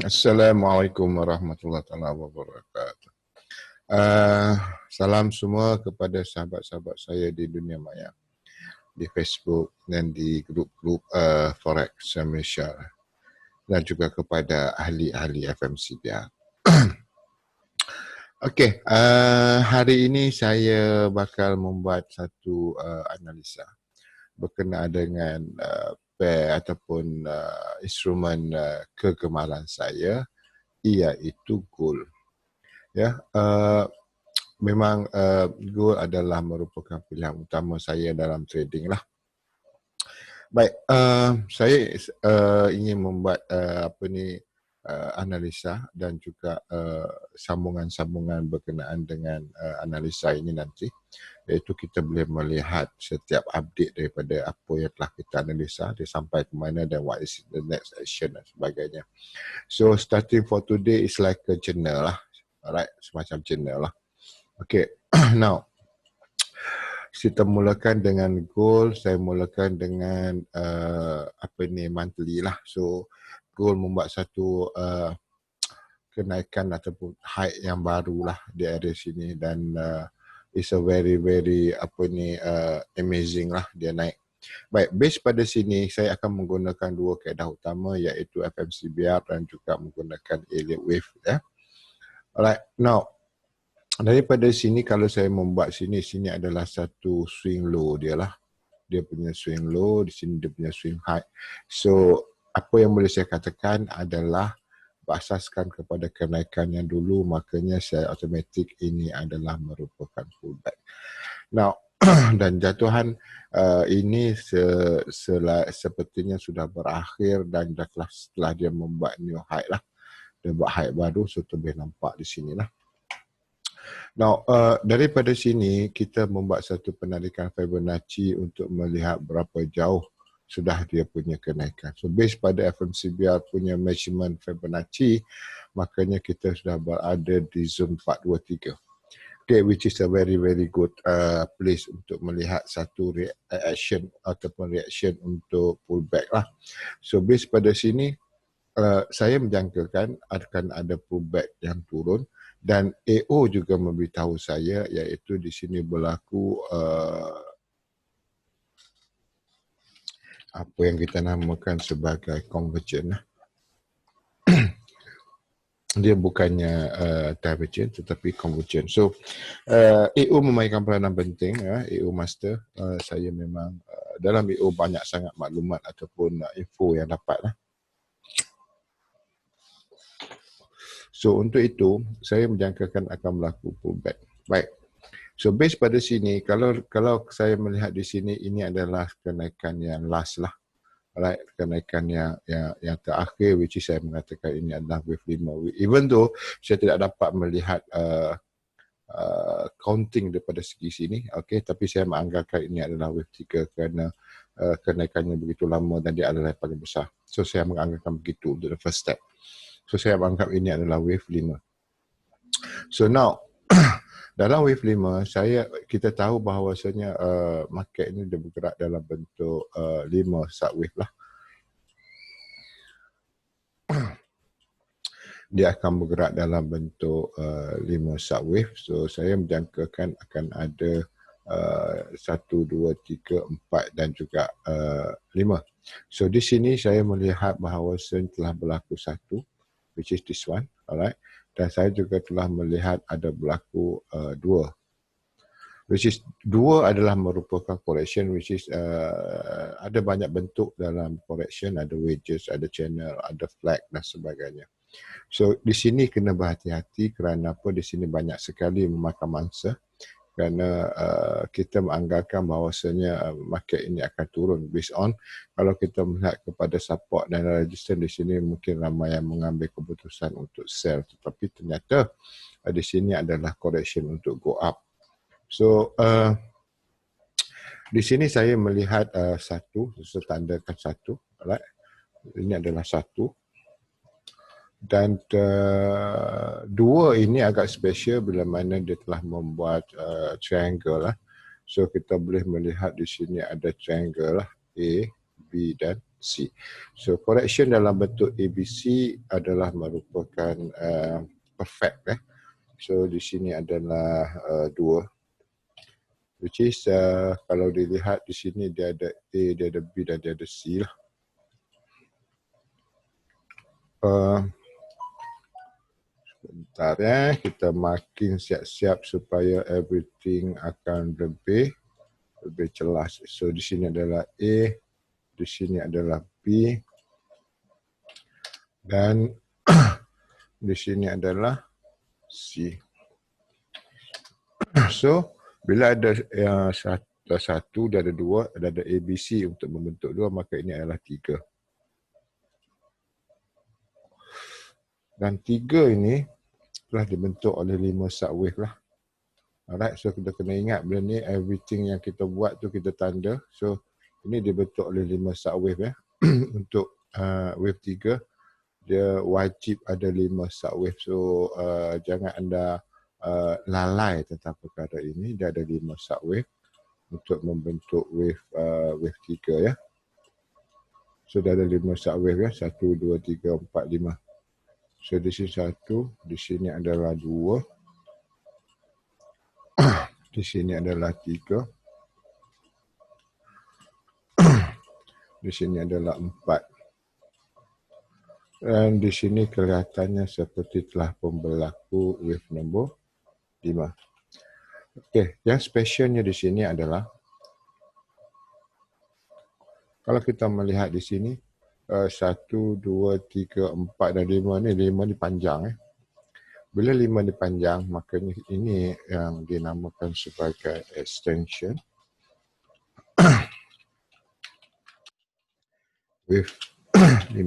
Assalamualaikum warahmatullahi wabarakatuh. Salam semua kepada sahabat-sahabat saya di dunia maya, di Facebook dan di grup-grup Forex Malaysia, dan juga kepada ahli-ahli FMCBR. Okey, hari ini saya bakal membuat satu analisa berkenaan dengan pair ataupun instrumen kegemaran saya, iaitu gold. Ya, memang gold adalah merupakan pilihan utama saya dalam trading lah. Baik, saya ingin membuat analisa dan juga sambungan-sambungan berkenaan dengan analisa ini nanti, iaitu kita boleh melihat setiap update daripada apa yang telah kita analisa, dia sampai ke mana dan what is the next action dan sebagainya. So starting for today is like a journal lah, alright, semacam journal lah. Okay, now kita mulakan dengan gold. Saya mulakan dengan monthly lah. So gold membuat satu kenaikan ataupun high yang baru lah di area sini, dan it's a very amazing lah dia naik. Baik, base pada sini saya akan menggunakan dua kaedah utama, iaitu FMCBR dan juga menggunakan Elliott Wave ya. Alright, now daripada sini kalau saya membuat sini adalah satu swing low dia lah. Dia punya swing low, di sini dia punya swing high. So apa yang boleh saya katakan adalah berasaskan kepada kenaikan yang dulu, makanya saya automatik ini adalah merupakan pullback. Now dan jatuhan ini sepertinya sudah berakhir, dan setelah dia membuat new high lah. Dia buat high baru, so boleh nampak di sini lah. Now, daripada sini kita membuat satu penarikan Fibonacci untuk melihat berapa jauh sudah dia punya kenaikan. So, based pada FMCBR punya measurement Fibonacci, makanya kita sudah berada di zone 423. Okay, which is a very good place untuk melihat satu reaction ataupun reaction untuk pullback lah. So, based pada sini, saya menjangkakan akan ada pullback yang turun. Dan AO juga memberitahu saya, iaitu di sini berlaku apa yang kita namakan sebagai convergence. Dia bukannya divergence tetapi convergence. So AO memainkan peranan penting, AO master. Saya memang dalam AO banyak sangat maklumat ataupun info yang dapat lah. So untuk itu saya menjangkakan akan berlaku pullback. Baik. So base pada sini, kalau saya melihat di sini, ini adalah kenaikan yang last lah. Right, kenaikan yang terakhir, which is saya mengatakan ini adalah wave 5. Even though saya tidak dapat melihat counting daripada segi sini, okay, tapi saya menganggarkan ini adalah wave 3 kerana kenaikannya begitu lama dan dia adalah yang paling besar. So saya menganggarkan begitu untuk the first step. So saya menganggap ini adalah wave 5. So now dalam wave 5 kita tahu bahawasanya market ini dia bergerak dalam bentuk 5 subwave lah. Dia akan bergerak dalam bentuk 5 subwave. So saya menjangkakan akan ada 1, 2, 3, 4 dan juga 5. So di sini saya melihat bahawasanya telah berlaku satu, which is this one, alright. Dan saya juga telah melihat ada berlaku dua, which is dua adalah merupakan correction, which is ada banyak bentuk dalam correction, ada wedges, ada channel, ada flag dan sebagainya. So di sini kena berhati-hati kerana apa? Di sini banyak sekali memakan mangsa, kerana kita menganggarkan bahawasanya market ini akan turun based on kalau kita melihat kepada support dan resistance di sini, mungkin ramai yang mengambil keputusan untuk sell, tetapi ternyata di sini adalah correction untuk go up. So di sini saya melihat satu, tandakan satu, right? Ini adalah satu. Dan dua ini agak special bila mana dia telah membuat triangle lah. So kita boleh melihat di sini ada triangle lah, A, B dan C. So correction dalam bentuk ABC adalah merupakan perfect. So di sini adalah 2. Which is kalau dilihat di sini dia ada A, dia ada B dan dia ada C lah. Sebentar kita marking siap-siap supaya everything akan lebih jelas. So di sini adalah A, di sini adalah B dan di sini adalah C. So bila ada yang satu, dia ada 2, ada ABC untuk membentuk 2, maka ini adalah 3. Dan 3 ini telah dibentuk oleh 5 subwave lah. Alright, so kita kena ingat benda ni, everything yang kita buat tu kita tanda. So ini dibentuk oleh 5 subwave Untuk wave 3 dia wajib ada 5 subwave. So jangan anda lalai tentang perkara ini. Dia ada 5 subwave untuk membentuk wave 3 So dia ada 5 subwave 1, 2, 3, 4, 5. So di sini 1, di sini adalah 2. Di sini adalah 3. Di sini adalah 4. Dan di sini kelihatannya seperti telah pun berlaku wave nombor 5. Okey, yang specialnya di sini adalah kalau kita melihat di sini 1, 2, 3, 4 dan 5 ni, 5 ni panjang. Bila 5 ni panjang, maka ini yang dinamakan sebagai extension wave 5.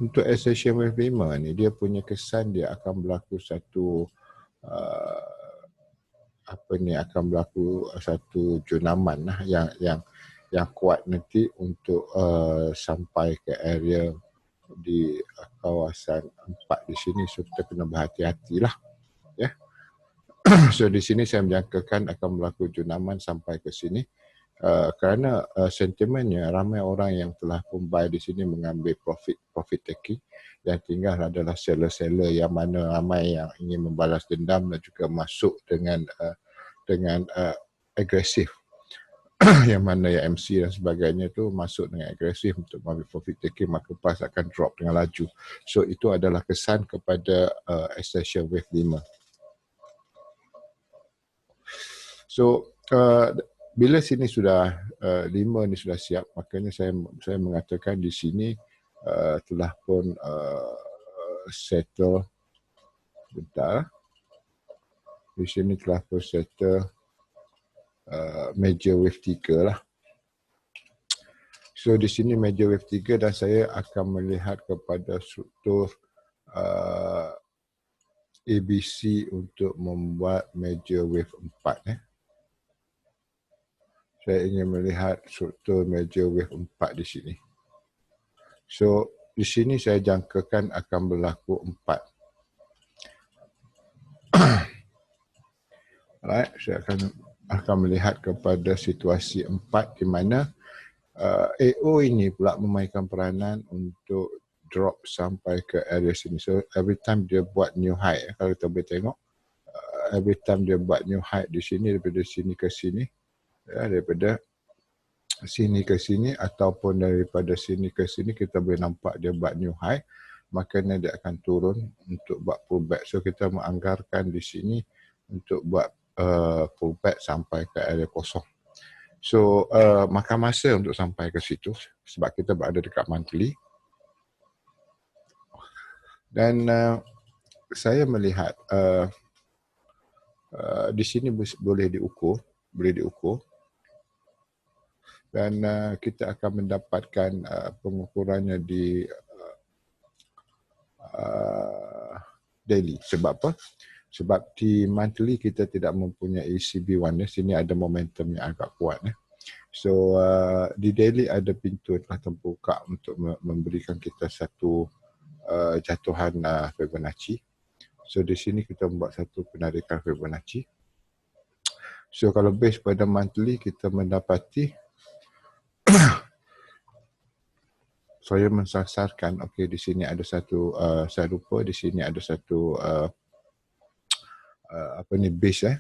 Untuk extension wave 5 ni, dia punya kesan dia akan berlaku satu akan berlaku satu jenama yang kuat nanti untuk sampai ke area di kawasan 4 di sini. So kita kena berhati-hatilah ya. So di sini saya menjangkakan akan berlaku jenama sampai ke sini. Kerana sentimennya ramai orang yang telah pun buy di sini mengambil profit taking. Yang tinggal adalah seller-seller yang mana ramai yang ingin membalas dendam dan juga masuk dengan agresif. Yang mana yang MC dan sebagainya tu masuk dengan agresif untuk mengambil profit taking, maka price akan drop dengan laju. So itu adalah kesan kepada extension wave 5. So bila sini sudah 5 ni sudah siap, makanya saya mengatakan di sini telah pun settle. Bentar. Di sini telah pun settle major wave 3 lah. So di sini major wave 3 dan saya akan melihat kepada struktur ABC untuk membuat major wave 4. Saya ingin melihat struktur major wave 4 di sini. So di sini saya jangkakan akan berlaku 4. Alright, saya akan melihat kepada situasi 4 di mana AO ini pula memainkan peranan untuk drop sampai ke area sini. So every time dia buat new high, kalau kita boleh tengok, every time dia buat new high di sini, daripada sini ke sini, daripada sini ke sini ataupun daripada sini ke sini, kita boleh nampak dia buat new high, makanya dia akan turun untuk buat pullback. So kita menganggarkan di sini untuk buat pullback sampai ke area kosong. So makan masa untuk sampai ke situ sebab kita berada dekat monthly. Dan saya melihat di sini boleh diukur. Dan kita akan mendapatkan pengukurannya di daily. Sebab apa? Sebab di monthly kita tidak mempunyai CB1. Sini ada momentum yang agak kuat. So di daily ada pintu yang telah terbuka untuk memberikan kita satu jatuhan Fibonacci. So di sini kita membuat satu penarikan Fibonacci. So kalau base pada monthly kita mendapati saya mensasarkan, okey, di sini ada satu, saya lupa di sini ada satu apa ni, base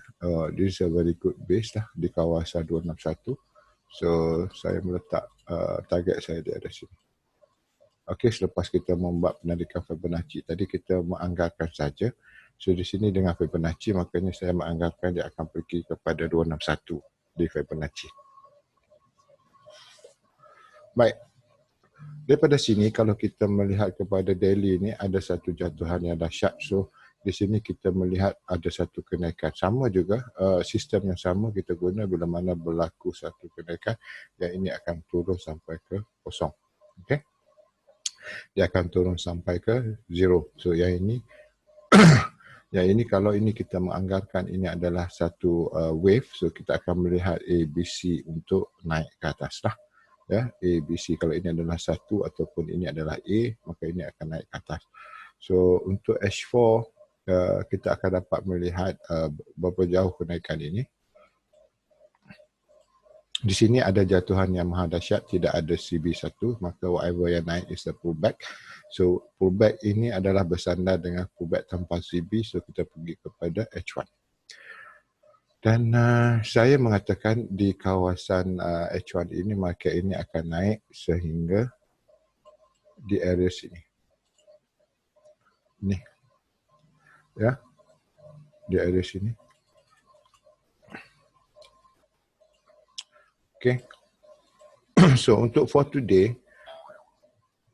this is a very good base lah di kawasan 261. So saya meletak target saya di atas sini. Okey, selepas kita membuat penarikan Fibonacci tadi, kita menganggarkan saja. So di sini dengan Fibonacci, makanya saya menganggarkan dia akan pergi kepada 261 di Fibonacci. Baik. Daripada sini, kalau kita melihat kepada daily ini, ada satu jatuhan yang dahsyat. So di sini kita melihat ada satu kenaikan. Sama juga, sistem yang sama kita guna bila mana berlaku satu kenaikan, yang ini akan turun sampai ke kosong. Okey. Dia akan turun sampai ke zero. So yang ini yang ini kalau ini kita menganggarkan ini adalah satu wave, so kita akan melihat ABC untuk naik ke atas lah. Ya, ABC kalau ini adalah satu ataupun ini adalah A, maka ini akan naik ke atas. So untuk H4 kita akan dapat melihat berapa jauh kenaikan ini. Di sini ada jatuhan yang maha dahsyat, tidak ada CB1, maka whatever yang naik is a pullback. So pullback ini adalah bersandar dengan pullback tanpa CB, so kita pergi kepada H1. Dan saya mengatakan di kawasan H1 ini, market ini akan naik sehingga di area sini. Ni. Ya. Di area sini. Okay. So untuk for today,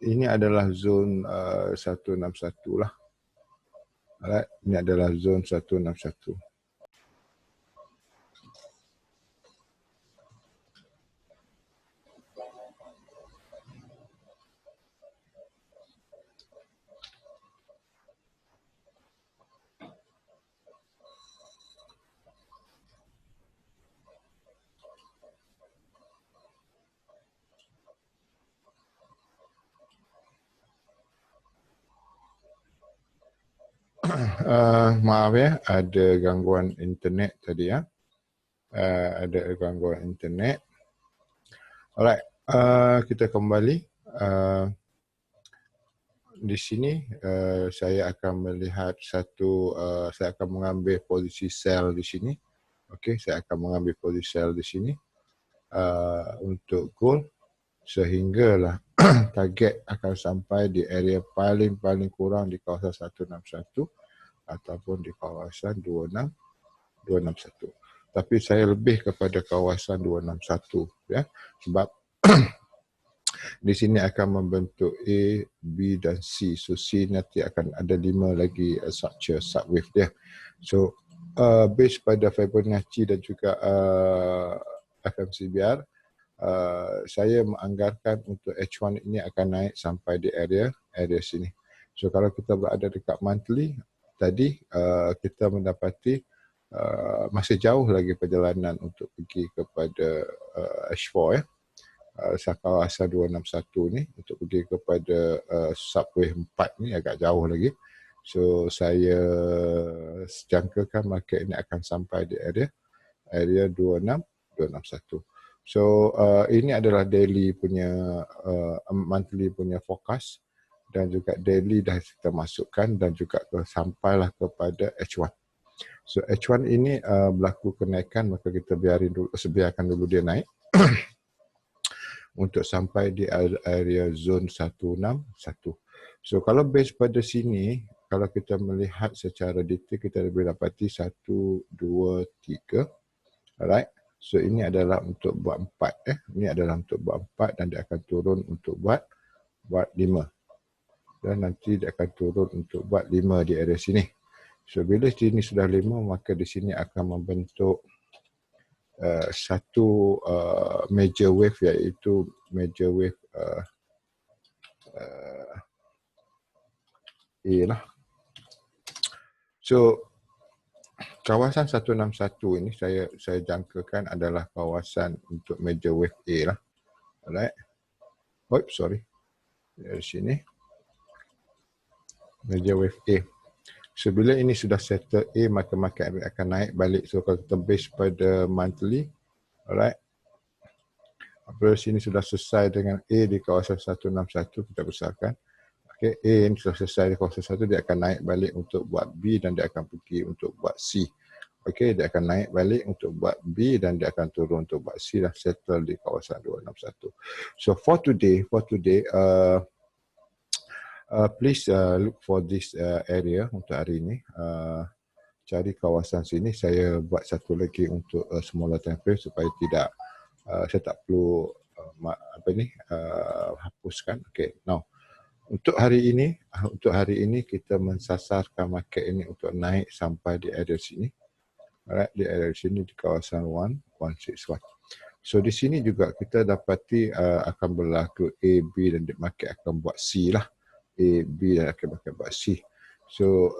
ini adalah zone 161 lah. Alright, ini adalah zone 161. Maaf ya, ada gangguan internet tadi ya. Ada gangguan internet. Alright, kita kembali. Di sini saya akan melihat satu, saya akan mengambil posisi sell di sini. Okey, saya akan mengambil posisi sell di sini untuk gold sehinggalah target akan sampai di area paling kurang di kawasan 161 ataupun di kawasan 261. Tapi saya lebih kepada kawasan 261 ya, sebab di sini akan membentuk A, B dan C. So C nanti akan ada 5 lagi structure subwave dia. So based pada Fibonacci dan juga FMCBR, saya menganggarkan untuk H1 ini akan naik sampai di area sini. So kalau kita berada dekat monthly tadi, kita mendapati masih jauh lagi perjalanan untuk pergi kepada H4 ya. Kawasan 261 ni untuk pergi kepada subwave 4 ni agak jauh lagi. So saya jangkakan market ini akan sampai di area 261. So ini adalah daily punya monthly punya forecast, dan juga daily dah kita masukkan dan juga sampailah kepada H1. So H1 ini berlaku kenaikan, maka kita biarkan dulu dia naik untuk sampai di area zone 161. So kalau base pada sini, kalau kita melihat secara detail, kita boleh dapati 1, 2, 3. Alright. So ini adalah untuk buat 4 Ini adalah untuk buat 4 dan dia akan turun untuk buat 5. Dan nanti dia akan turun untuk buat 5 di area sini. So bila sini sudah 5, maka di sini akan membentuk satu major wave, iaitu major wave A lah. So kawasan 161 ini saya jangkakan adalah kawasan untuk major wave A lah. Alright. Oops, sorry. Dari sini. Major wave A. So bila ini sudah settle A, maka market akan naik balik. So kalau kita base pada monthly, alright, Apabila sini sudah selesai dengan A di kawasan 161, kita besarkan. Okay, A ini sudah selesai di kawasan 1, dia akan naik balik untuk buat B dan dia akan pergi untuk buat C. Okay, dia akan naik balik untuk buat B dan dia akan turun untuk buat C dan settle di kawasan 261. So for today, please look for this area untuk hari ini. Cari kawasan sini. Saya buat satu lagi untuk smaller time frame supaya tidak saya tak perlu hapuskan. Okay, now untuk hari ini kita mensasarkan market ini untuk naik sampai di area sini. Alright, di area sini di kawasan 1161. So di sini juga kita dapati akan berlaku A, B dan market akan buat C lah. A, B dan akan buat C. So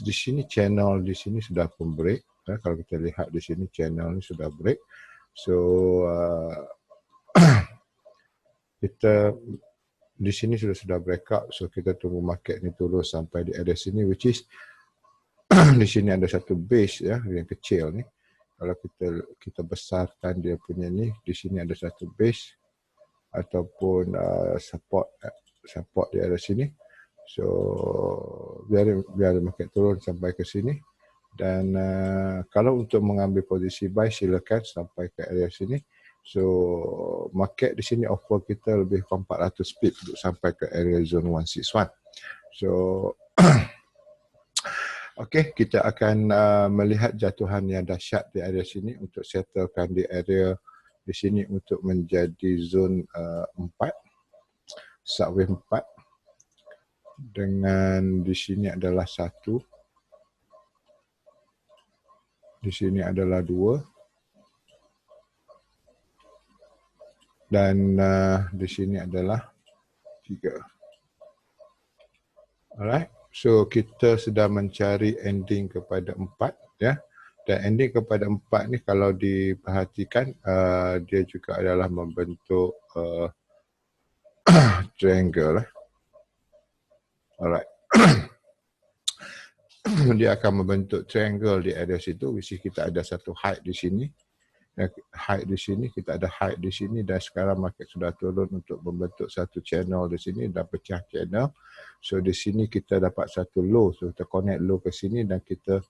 di sini channel di sini sudah pun break. Kalau kita lihat di sini channel ni sudah break. So kita di sini sudah break up. So kita tunggu market ni turun sampai di area sini, which is di sini ada satu base ya yang kecil ni. Kalau kita besarkan dia punya ni, di sini ada satu base ataupun support di area sini. So biar market turun sampai ke sini. Dan kalau untuk mengambil posisi buy, silakan sampai ke area sini. So market di sini offer kita lebih kurang 400 pip untuk sampai ke area zone 161. So okey, kita akan melihat jatuhan yang dahsyat di area sini untuk settlekan di area di sini untuk menjadi zone 4, subwave 4. Dengan di sini adalah 1, di sini adalah 2 dan di sini adalah 3. Alright, so kita sedang mencari ending kepada 4 ya. Dan ending kepada 4 ni kalau diperhatikan dia juga adalah membentuk triangle lah. Alright. Dia akan membentuk triangle di area situ, which is kita ada satu height di sini. Height di sini, kita ada height di sini dan sekarang market sudah turun untuk membentuk satu channel di sini dan pecah channel. So di sini kita dapat satu low, so kita connect low ke sini dan kita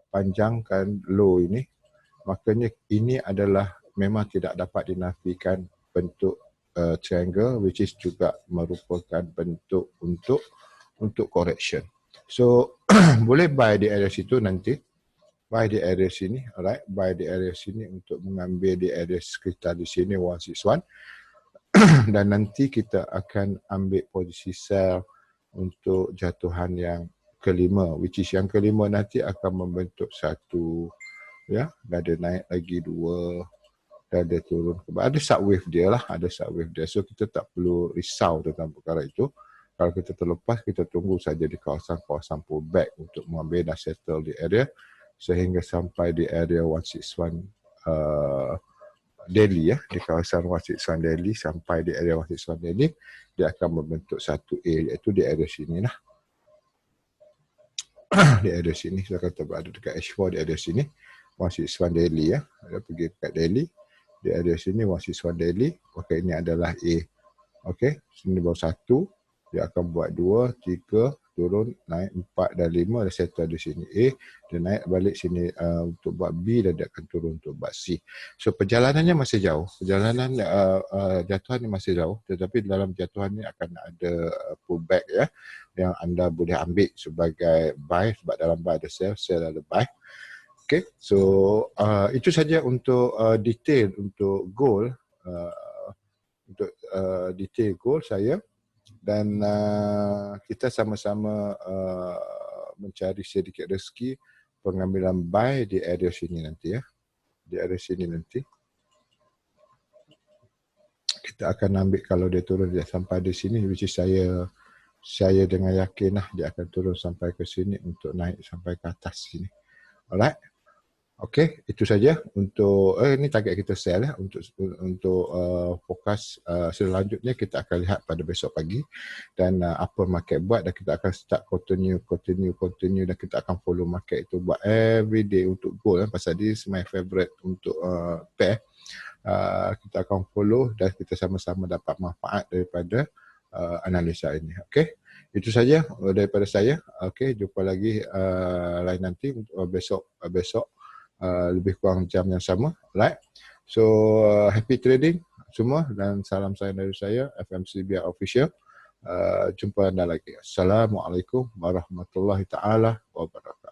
panjangkan low ini. Makanya ini adalah memang tidak dapat dinafikan bentuk triangle, which is juga merupakan bentuk untuk correction. So boleh buy di area situ nanti, buy di area sini, alright, buy di area sini untuk mengambil di area sekitar di sini 161 dan nanti kita akan ambil posisi sell untuk jatuhan yang kelima, which is yang kelima nanti akan membentuk satu ya, dan ada naik lagi 2 dan dia turun ke bawah. Ada subwave dia lah, ada subwave dia. So kita tak perlu risau tentang perkara itu. Kalau kita terlepas, kita tunggu saja di kawasan pullback untuk mengambil dan settle di area sehingga sampai di area 161 daily ya, di kawasan 161 daily sampai di area 161 daily, dia akan membentuk satu A, iaitu di area sini lah. Di area sini, saya kata berada dekat H4 di area sini, 161 daily ya, dia pergi dekat daily, di area sini 161 daily, maka ini adalah A. Okey, sini baru 1, dia akan buat 2, 3, turun, naik 4 dan 5, dia settle di sini A, dia naik balik sini untuk buat B dan dia akan turun untuk buat C. So perjalanannya masih jauh, perjalanan jatuhan ni masih jauh, tetapi dalam jatuhan ni akan ada pullback ya, yang anda boleh ambil sebagai buy, sebab dalam buy ada sell, sell ada buy. Okay, so itu saja untuk detail untuk goal, detail goal saya. Dan kita sama-sama mencari sedikit rezeki pengambilan buy di area sini nanti ya. Di area sini nanti. Kita akan ambil kalau dia turun dia sampai di sini, which is saya dengan yakin lah dia akan turun sampai ke sini untuk naik sampai ke atas sini. Alright. Okey, itu saja untuk ini target kita sell ya, untuk fokus selanjutnya kita akan lihat pada besok pagi dan apa market buat, dan kita akan start continue dan kita akan follow market itu buat every day untuk gold pasal this is my favorite untuk pair. kita akan follow dan kita sama-sama dapat manfaat daripada analisa ini. Okey, itu saja daripada saya. Okey, jumpa lagi lain nanti besok lebih kurang jam yang sama. Right. So happy trading semua dan salam sayang dari saya FMCBR Official. Jumpa anda lagi. Assalamualaikum warahmatullahi taala wabarakatuh.